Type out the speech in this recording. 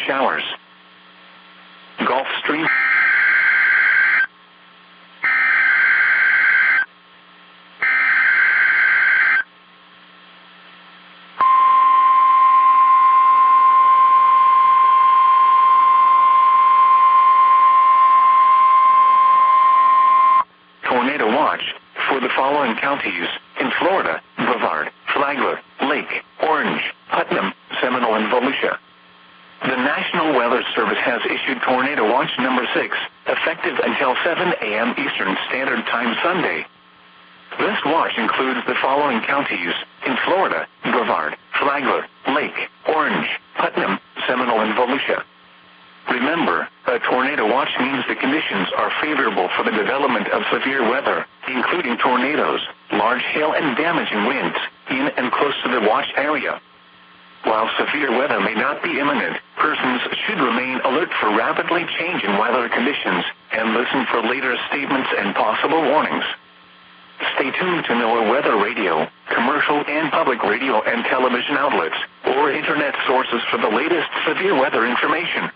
showers. Gulf Stream. Tornado watch for the following counties in Florida: Brevard, Flagler, Lake, Orange, Putnam, Seminole, and Volusia. The National Weather Service has issued Tornado Watch number 6, effective until 7 a.m. Eastern Standard Time Sunday. This watch includes the following counties in Florida: Brevard, Flagler, Lake, Orange, Putnam, Seminole, and Volusia. Remember, a tornado watch means the conditions are favorable for the development of severe weather, including tornadoes, large hail, and damaging winds in and close to the watch area. While severe weather may not be imminent, persons should remain alert for rapidly changing weather conditions and listen for later statements and possible warnings. Stay tuned to NOAA weather radio, commercial and public radio and television outlets, or internet sources for the latest severe weather information.